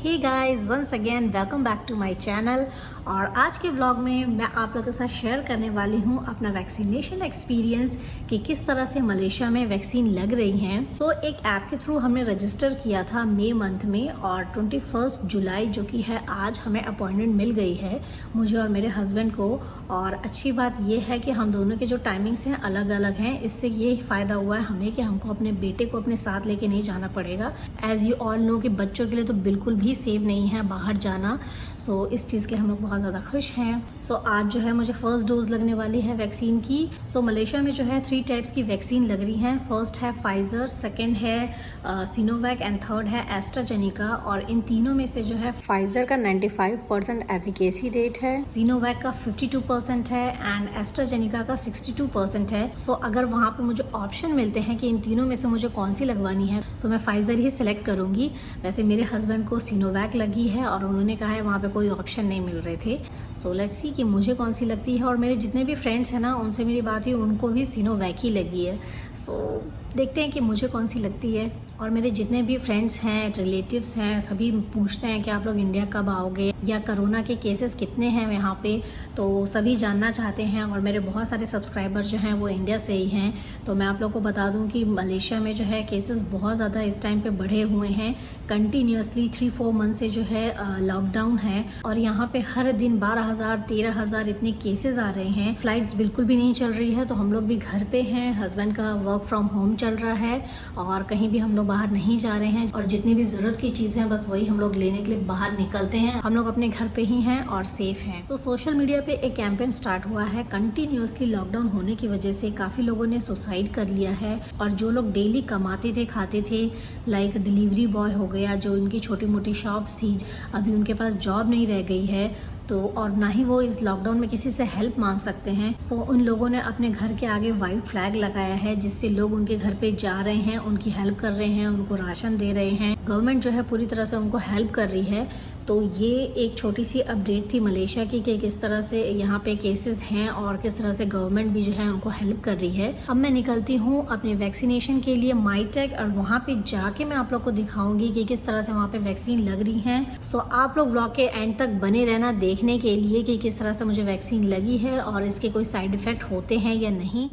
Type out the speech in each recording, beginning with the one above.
Hey guys, once again welcome back to my channel. और आज के ब्लॉग में मैं आप लोगों के साथ शेयर करने वाली हूँ अपना वैक्सीनेशन एक्सपीरियंस कि किस तरह से मलेशिया में वैक्सीन लग रही हैं। तो एक ऐप के थ्रू हमने रजिस्टर किया था मई मंथ में और 21 जुलाई जो कि है आज हमें अपॉइंटमेंट मिल गई है मुझे और मेरे हस्बैंड को। और अच्छी बात यह है कि हम दोनों के जो टाइमिंग्स हैं अलग अलग हैं। इससे ये फ़ायदा हुआ है हमें कि हमको अपने बेटे को अपने साथ लेके नहीं जाना पड़ेगा। एज़ यू ऑल नो कि बच्चों के लिए तो बिल्कुल भी सेफ नहीं है बाहर जाना। सो इस चीज़ के लिए हम लोग बहुत ज़्यादा खुश हैं। सो आज जो है मुझे फर्स्ट डोज लगने वाली है वैक्सीन की। सो मलेशिया में जो है 3 टाइप्स की वैक्सीन लग रही हैं। फर्स्ट है फाइज़र, सेकेंड है सिनोवैक एंड थर्ड है एस्ट्राजेनिका। और इन तीनों में से जो है फाइज़र का 95% एफिकेसी रेट है, सिनोवैक का 52% है एंड एस्ट्राजेनिका का 62% है। सो अगर वहाँ पे मुझे ऑप्शन मिलते हैं कि इन तीनों में से मुझे कौन सी लगवानी है तो मैं फाइज़र ही सिलेक्ट करूँगी। वैसे मेरे हस्बैंड को सिनोवैक लगी है और उन्होंने कहा है वहाँ पे कोई ऑप्शन नहीं मिल रहे थे। सो लेट्स सी कि मुझे कौन सी लगती है। और मेरे जितने भी फ्रेंड्स हैं ना उनसे मेरी बात हुई, उनको भी सिनोवैक ही लगी है। सो देखते हैं कि मुझे कौन सी लगती है। और मेरे जितने भी फ्रेंड्स हैं, रिलेटिव्स हैं, सभी पूछते हैं कि आप लोग इंडिया कब आओगे या कोरोना के केसेस कितने हैं यहाँ पे, तो सभी जानना चाहते हैं। और मेरे बहुत सारे सब्सक्राइबर्स जो हैं वो इंडिया से ही हैं। तो मैं आप लोग को बता दूं कि मलेशिया में जो है केसेस बहुत ज़्यादा इस टाइम पे बढ़े हुए हैं। कंटिन्यूसली 3-4 मंथ से जो है लॉकडाउन है और यहाँ पे हर दिन 12,000 13,000 इतने केसेस आ रहे हैं। फ्लाइट्स बिल्कुल भी नहीं चल रही है, तो हम लोग भी घर पे हैं। हस्बैंड का वर्क फ्रॉम होम चल रहा है और कहीं भी हम लोग बाहर नहीं जा रहे हैं। और जितनी भी ज़रूरत की चीज़ें हैं बस वही हम लोग लेने के लिए बाहर निकलते हैं। हम लोग अपने घर पे ही हैं और सेफ हैं। तो सोशल मीडिया पे एक कैंपेन स्टार्ट हुआ है। कंटिन्यूसली लॉकडाउन होने की वजह से काफ़ी लोगों ने सुसाइड कर लिया है। और जो लोग डेली कमाते थे, खाते थे, लाइक डिलीवरी बॉय हो गया, जो उनकी छोटी मोटी शॉप्स थी, अभी उनके पास जॉब नहीं रह गई है तो और ना ही वो इस लॉकडाउन में किसी से हेल्प मांग सकते हैं। सो उन लोगों ने अपने घर के आगे वाइट फ्लैग लगाया है जिससे लोग उनके घर पे जा रहे हैं, उनकी हेल्प कर रहे हैं, उनको राशन दे रहे हैं। गवर्नमेंट जो है पूरी तरह से उनको हेल्प कर रही है। तो ये एक छोटी सी अपडेट थी मलेशिया की कि किस तरह से यहाँ पे केसेस हैं और किस तरह से गवर्नमेंट भी जो है उनको हेल्प कर रही है। अब मैं निकलती हूँ अपने वैक्सीनेशन के लिए माईटेक और वहाँ पे जाके मैं आप लोग को दिखाऊंगी कि किस तरह से वहाँ पे वैक्सीन लग रही है। सो आप लोग ब्लॉग के एंड तक बने रहना देखने के लिए कि किस तरह से मुझे वैक्सीन लगी है और इसके कोई साइड इफेक्ट होते हैं या नहीं।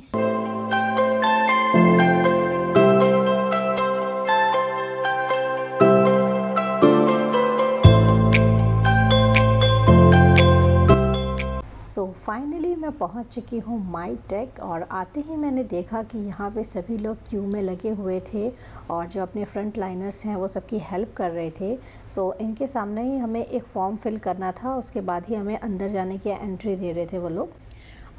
सो फाइनली मैं पहुंच चुकी हूँ माईटेक। और आते ही मैंने देखा कि यहाँ पे सभी लोग क्यू में लगे हुए थे और जो अपने फ्रंट लाइनर्स हैं वो सबकी हेल्प कर रहे थे। सो इनके सामने ही हमें एक फॉर्म फिल करना था, उसके बाद ही हमें अंदर जाने की एंट्री दे रहे थे वो लोग।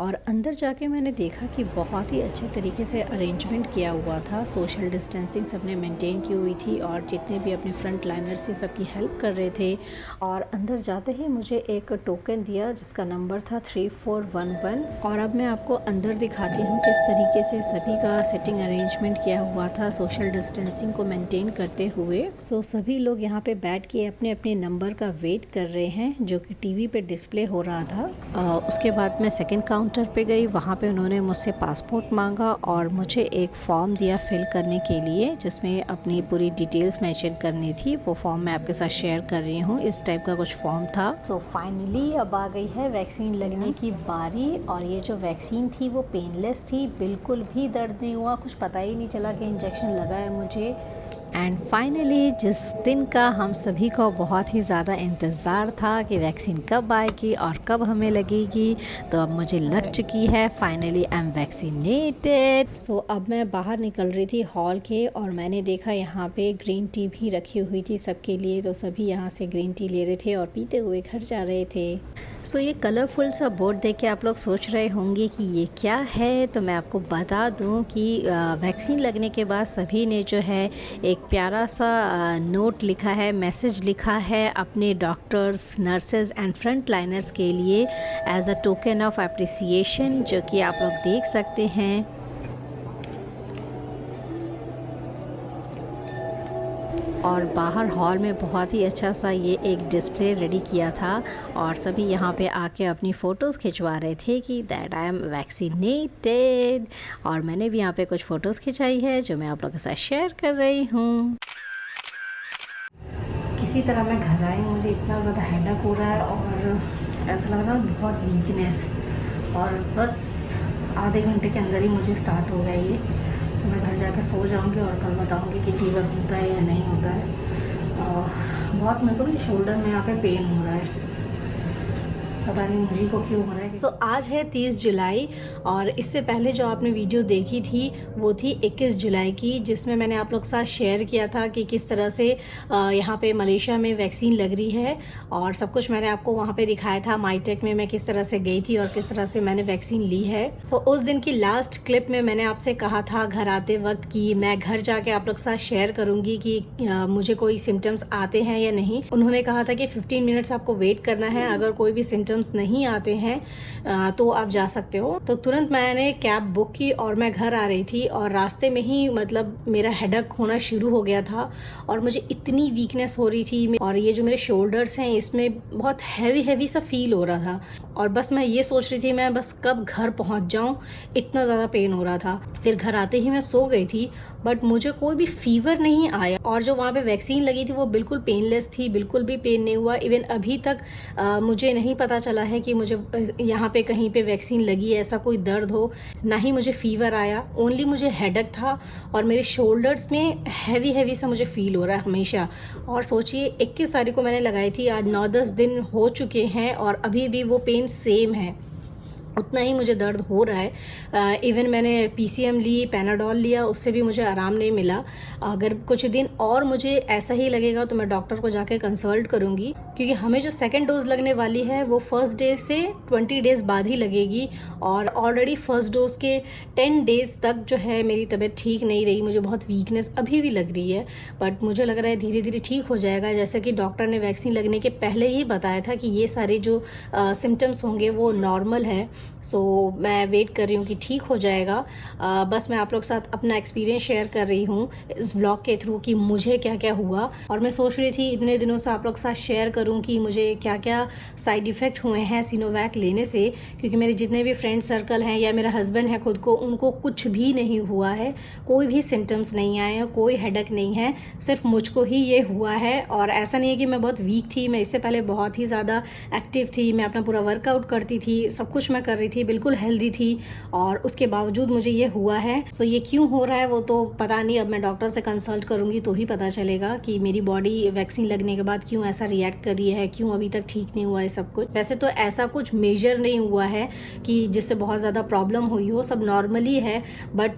और अंदर जाके मैंने देखा कि बहुत ही अच्छे तरीके से अरेंजमेंट किया हुआ था। सोशल डिस्टेंसिंग सबने मेंटेन की हुई थी और जितने भी अपने फ्रंट लाइनर्स से सबकी हेल्प कर रहे थे। और अंदर जाते ही मुझे एक टोकन दिया जिसका नंबर था 3411। और अब मैं आपको अंदर दिखाती हूँ किस तरीके से सभी का सिटिंग अरेंजमेंट किया हुआ था सोशल डिस्टेंसिंग को मेंटेन करते हुए। सो सभी लोग यहाँ पे बैठ के अपने अपने नंबर का वेट कर रहे हैं जो कि टीवी पे डिस्प्ले हो रहा था। उसके बाद मैं सेकेंड काउंटर पे गई, वहाँ पे उन्होंने मुझसे पासपोर्ट मांगा और मुझे एक फॉर्म दिया फिल करने के लिए जिसमें अपनी पूरी डिटेल्स मेंशन करनी थी। वो फॉर्म मैं आपके साथ शेयर कर रही हूँ। इस टाइप का कुछ फॉर्म था। सो फाइनली अब आ गई है वैक्सीन लगने की बारी। और ये जो वैक्सीन थी वो पेनलेस थी, बिल्कुल भी दर्द नहीं हुआ, कुछ पता ही नहीं चला कि इंजेक्शन लगा है मुझे। एंड फाइनली जिस दिन का हम सभी को बहुत ही ज़्यादा इंतज़ार था कि वैक्सीन कब आएगी और कब हमें लगेगी, तो अब मुझे लग चुकी है। Finally I am vaccinated. So अब मैं बाहर निकल रही थी हॉल के और मैंने देखा यहाँ पे ग्रीन टी भी रखी हुई थी सबके लिए। तो सभी यहाँ से ग्रीन टी ले रहे थे और पीते हुए घर जा रहे थे। सो ये कलरफुल सा बोर्ड देख के आप लोग सोच रहे होंगे कि ये क्या है। तो मैं आपको बता दूं कि वैक्सीन लगने के बाद सभी ने जो है एक प्यारा सा नोट लिखा है, मैसेज लिखा है अपने doctors, nurses and front liners के लिए as a token of appreciation, जो कि आप लोग देख सकते हैं। और बाहर हॉल में बहुत ही अच्छा सा ये एक डिस्प्ले रेडी किया था और सभी यहाँ पे आके अपनी फ़ोटोज़ खिंचवा रहे थे कि दैट आई एम वैक्सीनेटेड। और मैंने भी यहाँ पे कुछ फ़ोटोज़ खिंचाई है जो मैं आप लोगों के साथ शेयर कर रही हूँ। इसी तरह मैं घर आई, मुझे इतना ज़्यादा हेडेक हो रहा है और ऐसा लग रहा है बहुत वीकनेस, और बस आधे घंटे के अंदर ही मुझे स्टार्ट हो गया ये। तो मैं घर जाकर सो जाऊंगी और कल बताऊंगी कि फीवर होता है या नहीं होता है। और बहुत मेरे को भी शोल्डर में यहाँ पे पेन हो रहा है, पता नहीं मुझे को क्यों हो रहा है। आज है 30 जुलाई और इससे पहले जो आपने वीडियो देखी थी वो थी 21 जुलाई की, जिसमें मैंने आप लोग के साथ शेयर किया था कि किस तरह से यहाँ पे मलेशिया में वैक्सीन लग रही है, और सब कुछ मैंने आपको वहाँ पे दिखाया था। माईटेक में मैं किस तरह से गई थी और किस तरह से मैंने वैक्सीन ली है। उस दिन की लास्ट क्लिप में मैंने आपसे कहा था घर आते वक्त कि मैं घर जाके आप लोग के साथ शेयर करूँगी कि मुझे कोई सिम्टम्स आते हैं या नहीं। उन्होंने कहा था कि 15 मिनट्स आपको वेट करना है, अगर कोई भी सिम्टम्स नहीं आते हैं तो आप जा सकते हो। तो तुरंत मैंने कैब बुक की और मैं घर आ रही थी, और रास्ते में ही मतलब मेरा हेडेक होना शुरू हो गया था और मुझे इतनी वीकनेस हो रही थी, और ये जो मेरे शोल्डर्स हैं इसमें बहुत हैवी सा फील हो रहा था, और बस मैं ये सोच रही थी मैं बस कब घर पहुंच जाऊं, इतना ज़्यादा पेन हो रहा था। फिर घर आते ही मैं सो गई थी, बट मुझे कोई भी फीवर नहीं आया, और जो वहाँ पे वैक्सीन लगी थी वो बिल्कुल पेनलेस थी, बिल्कुल भी पेन नहीं हुआ। इवन अभी तक मुझे नहीं पता चला है कि मुझे यहाँ पे कहीं पे वैक्सीन लगी है, ऐसा कोई दर्द हो, ना ही मुझे फीवर आया। ओनली मुझे हेडेक था और मेरे शोल्डर्स में हैवी सा मुझे फील हो रहा है हमेशा। और सोचिए 21 तारीख को मैंने लगाई थी, आज 9-10 दिन हो चुके हैं और अभी भी वो पेन सेम है, उतना ही मुझे दर्द हो रहा है। इवन मैंने PCM ली, पैनाडोल लिया, उससे भी मुझे आराम नहीं मिला। अगर कुछ दिन और मुझे ऐसा ही लगेगा तो मैं डॉक्टर को जाके कंसल्ट करूंगी, क्योंकि हमें जो सेकंड डोज लगने वाली है वो फर्स्ट डे से 20 डेज बाद ही लगेगी, और ऑलरेडी फर्स्ट डोज के 10 डेज तक जो है मेरी तबीयत ठीक नहीं रही, मुझे बहुत वीकनेस अभी भी लग रही है, बट मुझे लग रहा है धीरे धीरे ठीक हो जाएगा। जैसे कि डॉक्टर ने वैक्सीन लगने के पहले ही बताया था कि ये सारे जो सिम्टम्स होंगे वो नॉर्मल है। मैं वेट कर रही हूँ कि ठीक हो जाएगा। बस मैं आप लोग के साथ अपना एक्सपीरियंस शेयर कर रही हूँ इस व्लॉग के थ्रू कि मुझे क्या क्या हुआ, और मैं सोच रही थी इतने दिनों से आप लोग के साथ शेयर करूँ कि मुझे क्या क्या साइड इफ़ेक्ट हुए हैं सिनोवैक लेने से, क्योंकि मेरे जितने भी फ्रेंड सर्कल हैं या मेरा हस्बैंड है खुद को, उनको कुछ भी नहीं हुआ है, कोई भी सिम्टम्स नहीं आए हैं, कोई हेडेक नहीं है, सिर्फ मुझको ही ये हुआ है। और ऐसा नहीं है कि मैं बहुत वीक थी, मैं इससे पहले बहुत ही ज़्यादा एक्टिव थी, मैं अपना पूरा वर्कआउट करती थी, सब कुछ मैं कर रही थी, बिल्कुल हेल्दी थी, और उसके बावजूद मुझे ये हुआ है। ये क्यों हो रहा है वो तो पता नहीं, अब मैं डॉक्टर से कंसल्ट करूंगी तो ही पता चलेगा कि मेरी बॉडी वैक्सीन लगने के बाद क्यों ऐसा रिएक्ट कर रही है, क्यों अभी तक ठीक नहीं हुआ है सब कुछ। वैसे तो ऐसा कुछ मेजर नहीं हुआ है कि जिससे बहुत ज़्यादा प्रॉब्लम हुई हो, सब नॉर्मली है, बट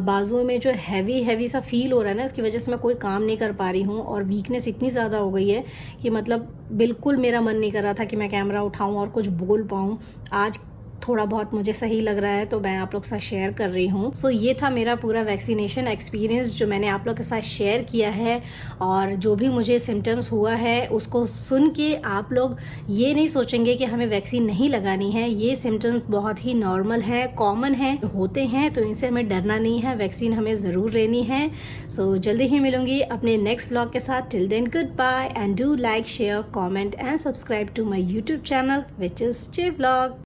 बाजुओं में जो हैवी सा फील हो रहा है ना, इसकी वजह से मैं कोई काम नहीं कर पा रही हूँ, और वीकनेस इतनी ज़्यादा हो गई है कि मतलब बिल्कुल मेरा मन नहीं कर रहा था कि मैं कैमरा उठाऊँ और कुछ बोल पाऊँ। आज थोड़ा बहुत मुझे सही लग रहा है तो मैं आप लोग के साथ शेयर कर रही हूँ। ये था मेरा पूरा वैक्सीनेशन एक्सपीरियंस जो मैंने आप लोग के साथ शेयर किया है, और जो भी मुझे सिम्टम्स हुआ है उसको सुन के आप लोग ये नहीं सोचेंगे कि हमें वैक्सीन नहीं लगानी है। ये सिम्टम्स बहुत ही नॉर्मल है, कॉमन है, होते हैं, तो इनसे हमें डरना नहीं है, वैक्सीन हमें ज़रूर लेनी है। जल्दी ही मिलूंगी अपने नेक्स्ट व्लॉग के साथ। Till then goodbye, and do like, share, comment and subscribe to my YouTube channel which is J Vlog।